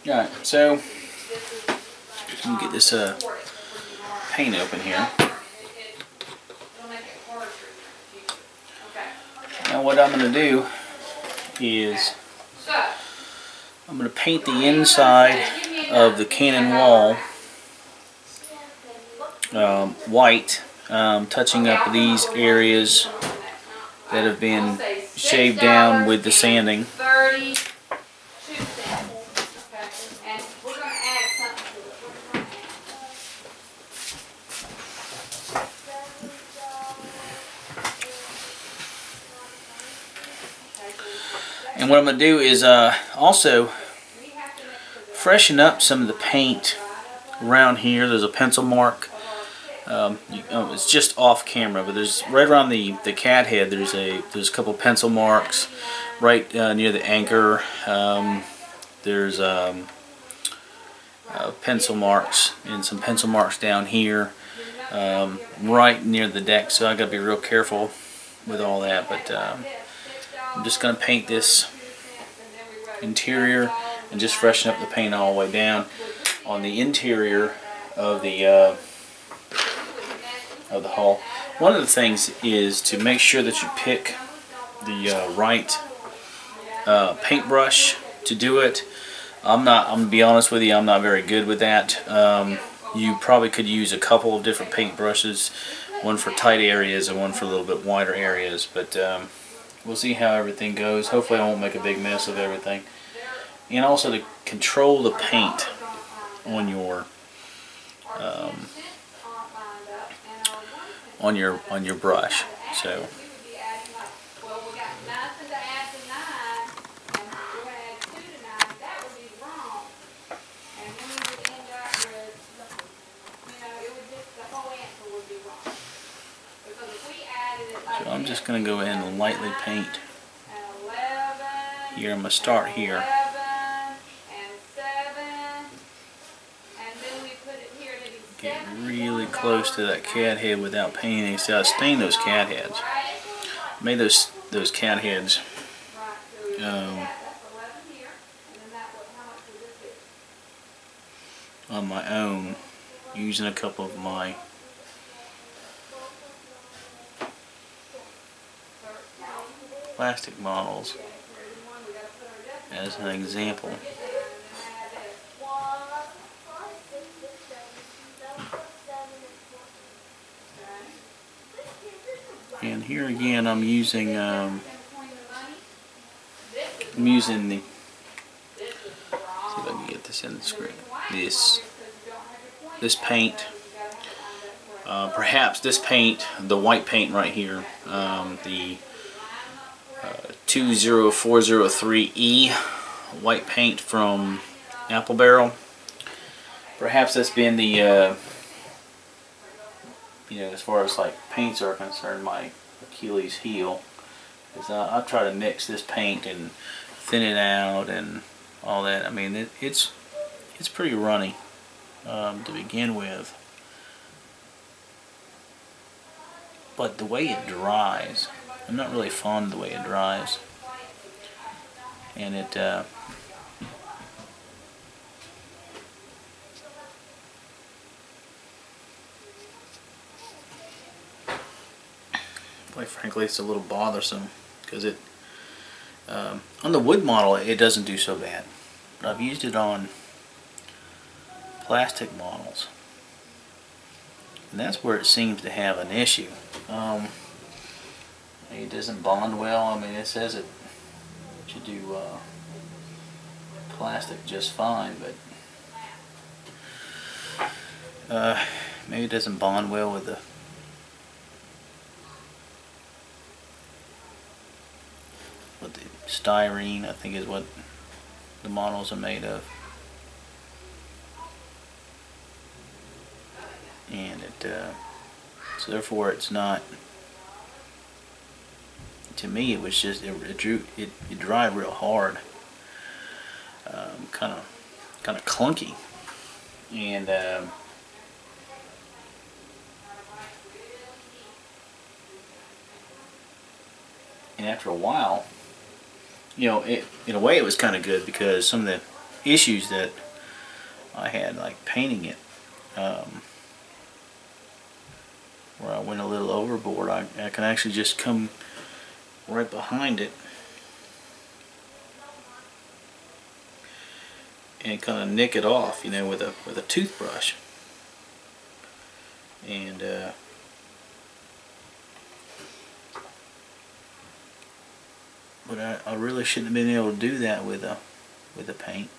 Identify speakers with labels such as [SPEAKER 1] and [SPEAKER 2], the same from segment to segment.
[SPEAKER 1] Alright, so let me get this paint open here. Now what I'm going to do is I'm going to paint the inside of the Canon wall white, touching up these areas that have been shaved down with the sanding. And what I'm going to do is also freshen up some of the paint around here. There's a pencil mark. It's just off camera, but there's right around the cat head. There's a couple pencil marks right near the anchor. There's pencil marks and some pencil marks down here, right near the deck. So I got to be real careful with all that. But I'm just going to paint this interior and just freshen up the paint all the way down on the interior of the hull. One of the things is to make sure that you pick the right paintbrush to do it. I'm going to be honest with you, I'm not very good with that. You probably could use a couple of different paintbrushes, one for tight areas and one for a little bit wider areas, but we'll see how everything goes. Hopefully I won't make a big mess of everything. And also to control the paint on your brush. So I'm just going to go ahead and lightly paint here. I'm going to start here. Get really close to that cat head without painting. See, I stained those cat heads. Made those cat heads on my own, using a couple of my plastic models as an example. And here again, I'm using the see if I can get this in the screen. This paint, perhaps this paint, the white paint right here, the 20403E white paint from Apple Barrel. Perhaps that's been the as far as like paints are concerned, my Achilles heel. Because I've tried to mix this paint and thin it out and all that. I mean, it's pretty runny to begin with. But the way it dries, I'm not really fond of the way it dries. And it quite frankly, it's a little bothersome because it on the wood model it doesn't do so bad, but I've used it on plastic models, and that's where it seems to have an issue. It doesn't bond well. I mean, it says it should do plastic just fine, but maybe it doesn't bond well with the styrene, I think is what the models are made of. And so therefore it's not, to me it was just, it dried real hard, kind of clunky, and after a while, in a way it was kind of good because some of issues that I had, like painting it, where I went a little overboard. I can actually just come right behind it and kind of nick it off, you know, with a toothbrush. And but I really shouldn't have been able to do that with a paint.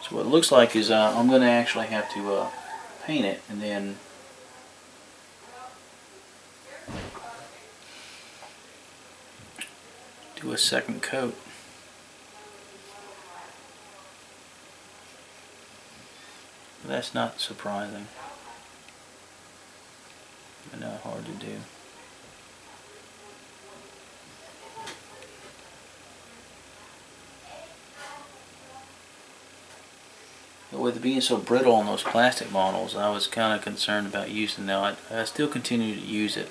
[SPEAKER 1] So what it looks like is I'm going to actually have to paint it and then do a second coat. That's not surprising. But not hard to do. But with it being so brittle on those plastic models, I was kind of concerned about using it. I still continue to use it.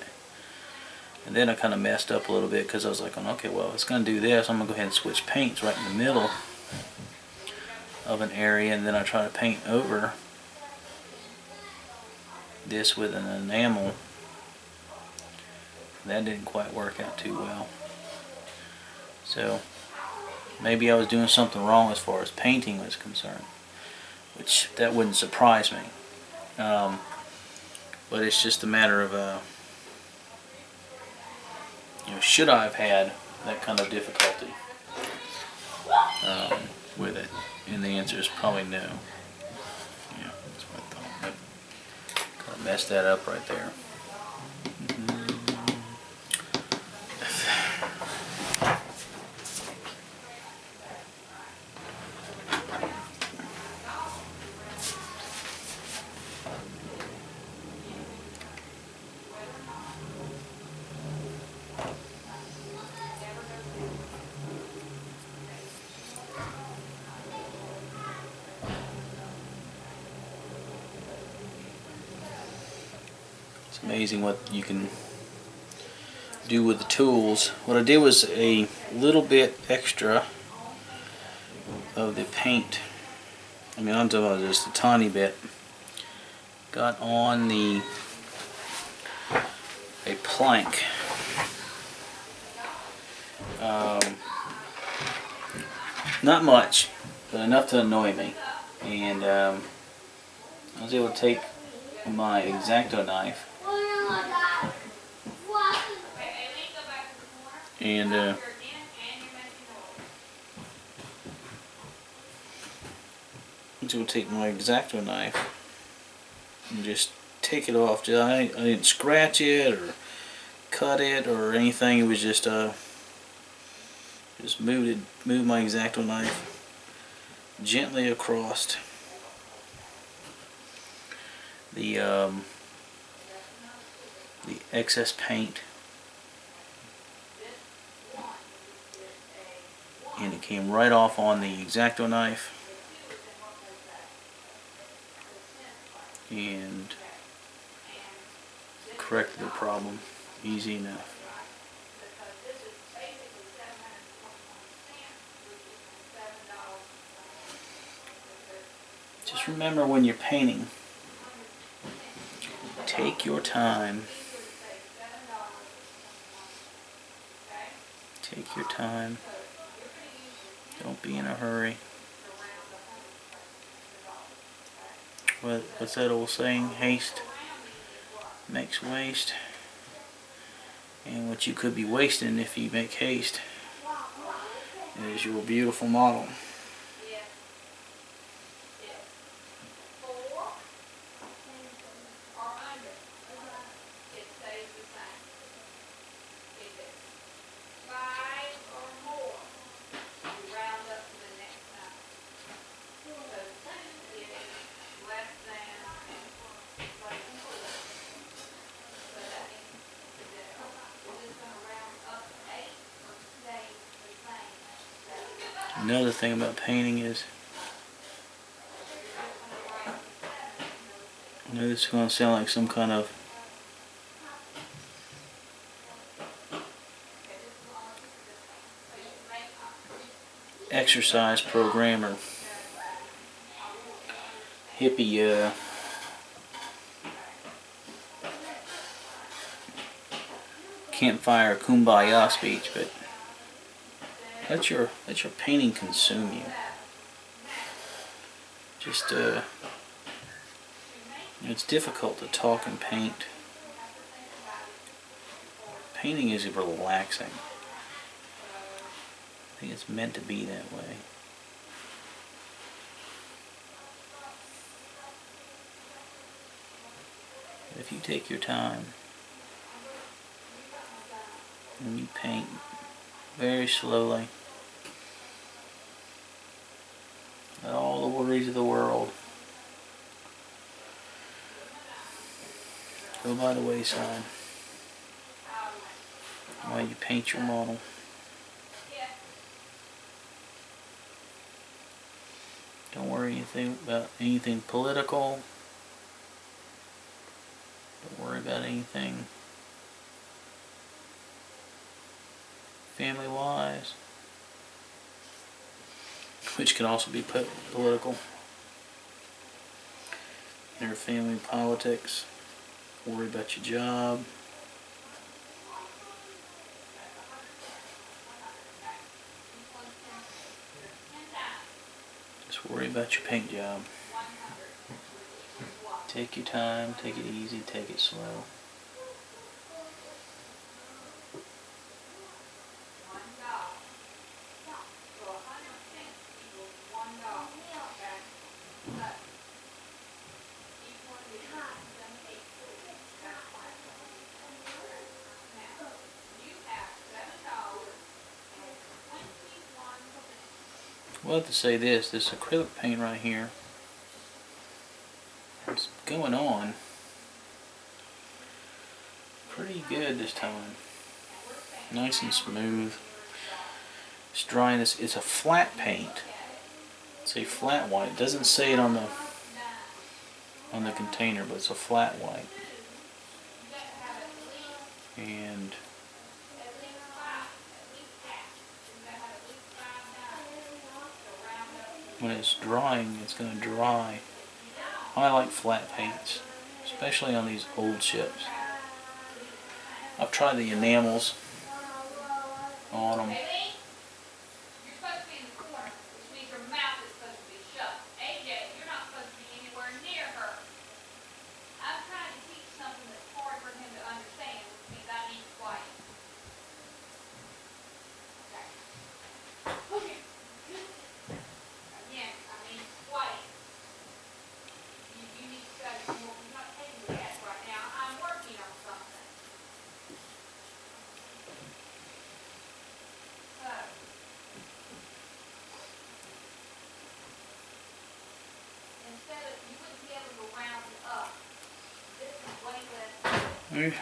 [SPEAKER 1] And then I kind of messed up a little bit because I was like, okay, well, if it's going to do this, I'm going to go ahead and switch paints right in the middle of an area, and then I try to paint over this with an enamel. That didn't quite work out too well. So maybe I was doing something wrong as far as painting was concerned, which that wouldn't surprise me. But it's just a matter of should I have had that kind of difficulty with it? And the answer is probably no. Yeah, that's what I thought. But kind of messed that up right there. It's amazing what you can do with the tools. What I did was a little bit extra of the paint. I mean, I'm talking about just a tiny bit. Got on a plank. Not much, but enough to annoy me. And I was able to take my X-Acto knife and I was able to take my X-Acto knife and just take it off. I didn't scratch it or cut it or anything. It was just moved my X-Acto knife gently across the excess paint, and it came right off on the X-Acto knife and corrected the problem easy enough. Just remember, when you're painting, take your time. Take your time. Don't be in a hurry. What's that old saying? Haste makes waste. And what you could be wasting if you make haste is your beautiful model. Another thing about painting is I know this is going to sound like some kind of exercise program or hippie campfire kumbaya speech, but let your painting consume you. Just it's difficult to talk and paint. Painting is relaxing. I think it's meant to be that way. If you take your time and you paint very slowly, let all the worries of the world go by the wayside while you paint your model. Don't worry about anything political. Don't worry about anything family-wise, which can also be political. Your family politics. Worry about your job. Just worry about your paint job. Take your time, take it easy, take it slow. Well, I have to say this acrylic paint right here, it's going on pretty good this time. Nice and smooth. It's drying. It's a flat paint. It's a flat white. It doesn't say it on the container, but it's a flat white. And when it's drying, it's going to dry. I like flat paints, especially on these old ships. I've tried the enamels on them.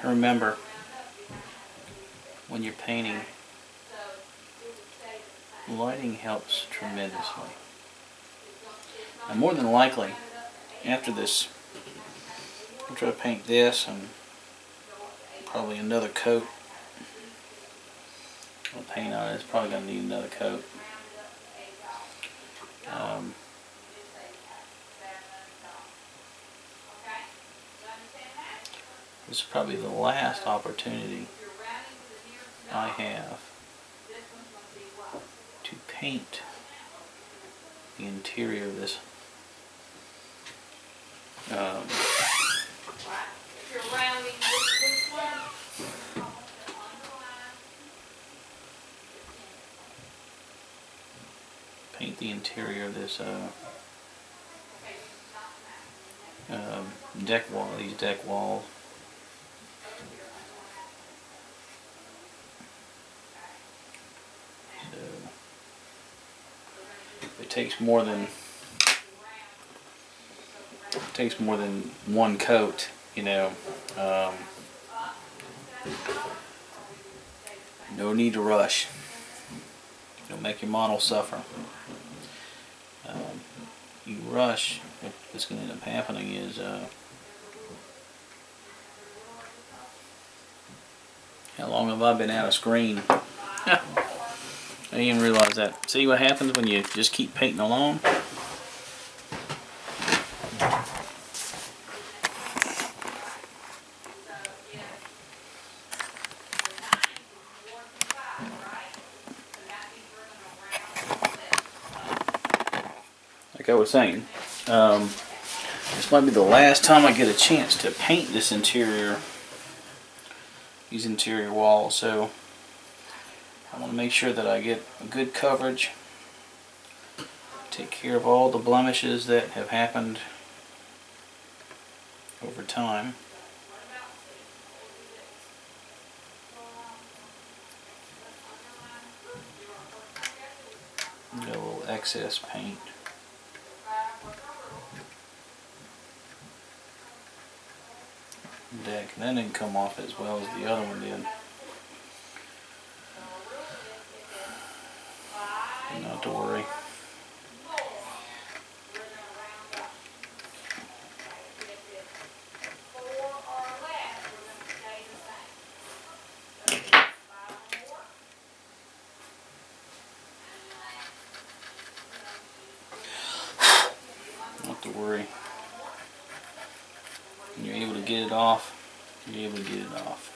[SPEAKER 1] Remember, when you're painting, lighting helps tremendously. And more than likely, after I paint this and probably another coat, I'll paint on it. It's probably going to need another coat. This is probably the last opportunity I have to paint the interior of this deck wall, these deck walls. So it takes more than one coat, you know. No need to rush. Don't make your model suffer. You rush, what's going to end up happening is How long have I been out of screen? I didn't even realize that. See what happens when you just keep painting along? Like I was saying, this might be the last time I get a chance to paint this interior, these interior walls, so I want to make sure that I get a good coverage, take care of all the blemishes that have happened over time. Got a little excess paint. Deck. That didn't come off as well as the other one did. Not to worry. Not to worry. When you're able to get it off, you're able to get it off.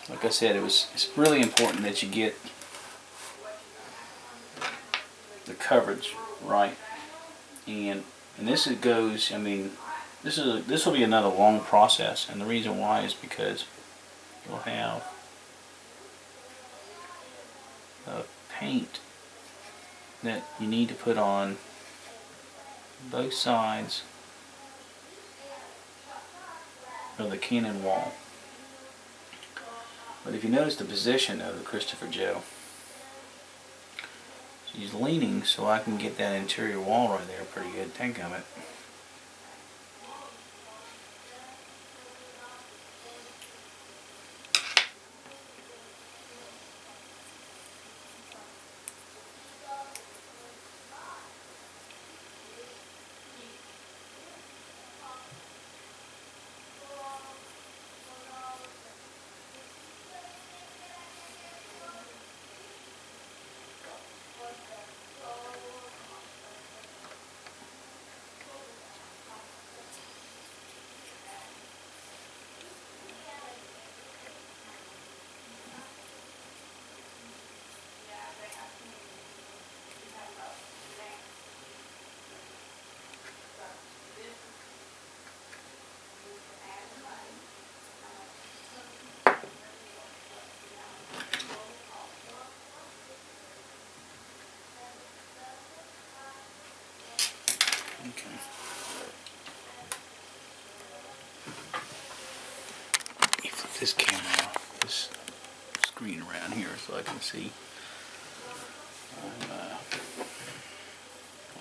[SPEAKER 1] Like I said, it's really important that you get the coverage right, and this goes. I mean, this will be another long process, and the reason why is because you'll have a paint that you need to put on both sides of the Canon wall. But if you notice the position of the Christopher Joe, she's leaning so I can get that interior wall right there pretty good. Dadgummit. Okay. Let me flip this camera off, this screen around here so I can see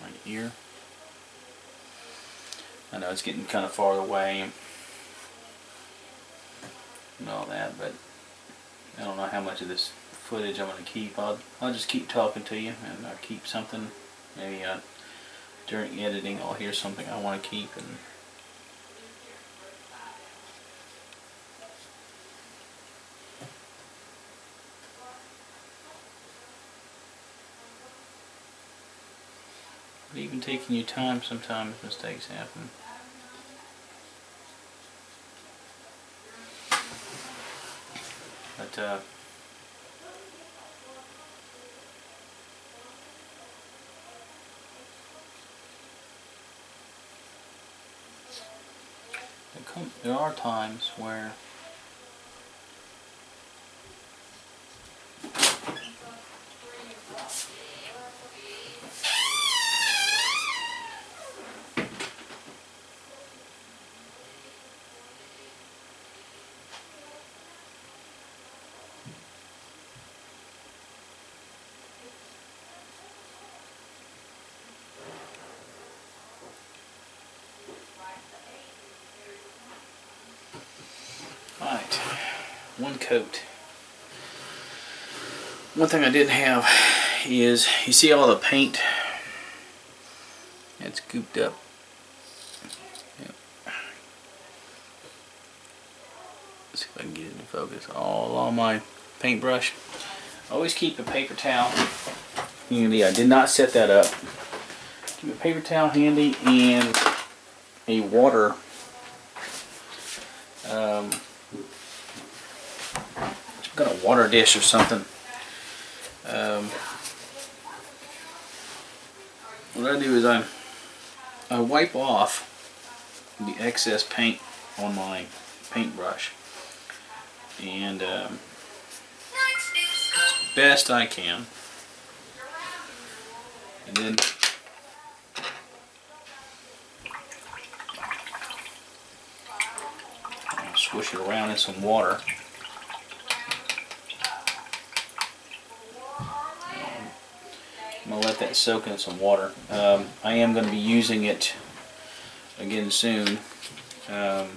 [SPEAKER 1] right here. I know it's getting kind of far away and all that, but I don't know how much of this footage I'm going to keep. I'll just keep talking to you, and I'll keep something. Maybe during editing I'll hear something I want to keep, and but even taking your time, sometimes mistakes happen. But there are times where Alright, one coat. One thing I didn't have is, you see all the paint that's gooped up. Yep. Let's see if I can get it in focus. All on my paintbrush. Always keep a paper towel handy. I did not set that up. Keep a paper towel handy and a water got a water dish or something. What I do is I wipe off the excess paint on my paintbrush, and as best I can, and then I'll swish it around in some water. I'm going to let that soak in some water. I am going to be using it again soon to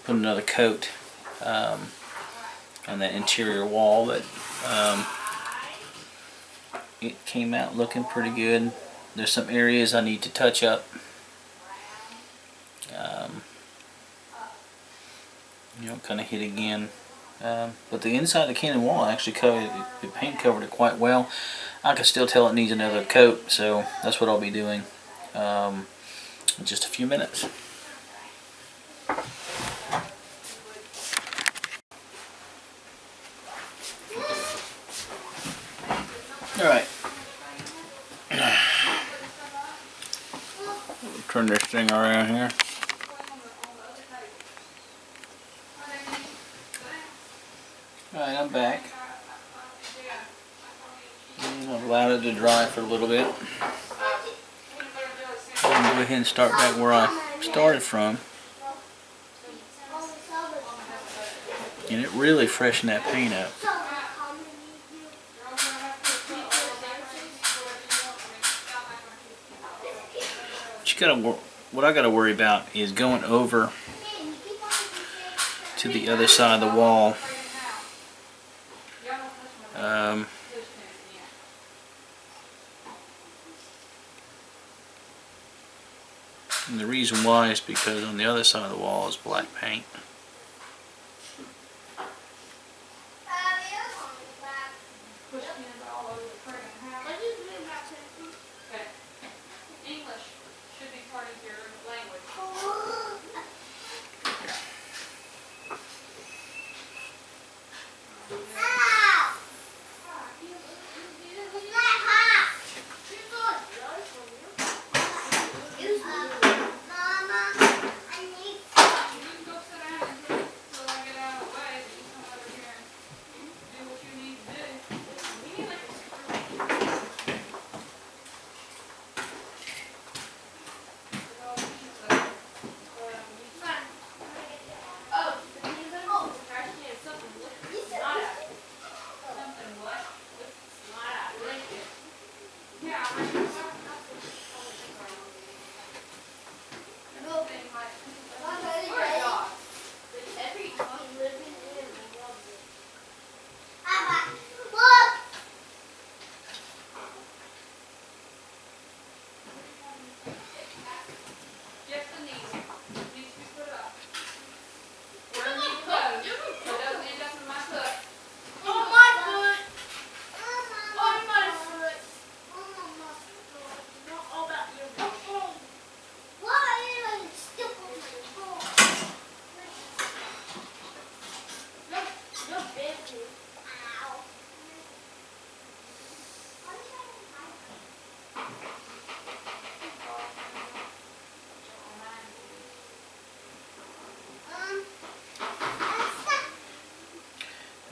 [SPEAKER 1] put another coat on that interior wall, but it came out looking pretty good. There's some areas I need to touch up. Kind of hit again. But the inside of the cannon wall actually the paint covered it quite well. I can still tell it needs another coat, so that's what I'll be doing in just a few minutes. Alright. Turn this thing around here. Alright, I'm back. And I've allowed it to dry for a little bit. I'm going to go ahead and start back where I started from. And it really freshened that paint up. What I got to worry about is going over to the other side of the wall. And the reason why is because on the other side of the wall is black paint.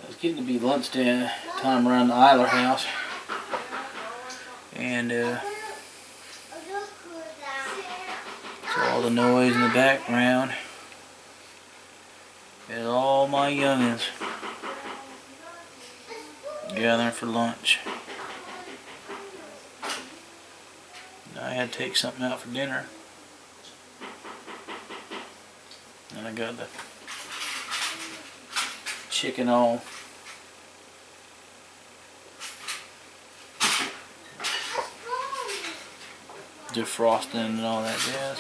[SPEAKER 1] It's getting to be lunchtime around the Eiler house, and so all the noise in the background is all my youngins gathering for lunch. I had to take something out for dinner, and I got the chicken all defrosting and all that jazz.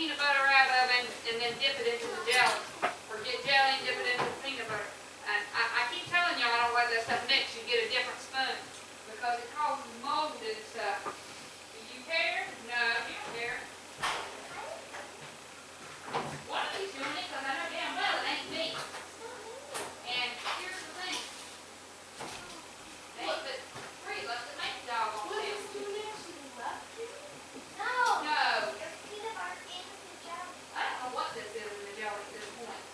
[SPEAKER 2] peanut butter out of and then dip it into the jelly. Or get jelly and dip it into the peanut butter. And I keep telling y'all I don't let that stuff mix. You get a different spoon. Because it causes mold and stuff. Do you care? No, you don't care. One of these doing it because I know damn well it ain't me. And here's the thing. They put free left the make dog on
[SPEAKER 3] What
[SPEAKER 2] them.
[SPEAKER 3] is doing it? She left you?
[SPEAKER 2] No.
[SPEAKER 3] It's peanut butter in the jelly.
[SPEAKER 2] I don't know what this is in the jelly at this point.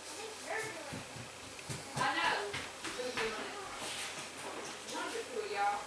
[SPEAKER 3] I think you're doing it.
[SPEAKER 2] I know who's doing it. One of the two of y'all.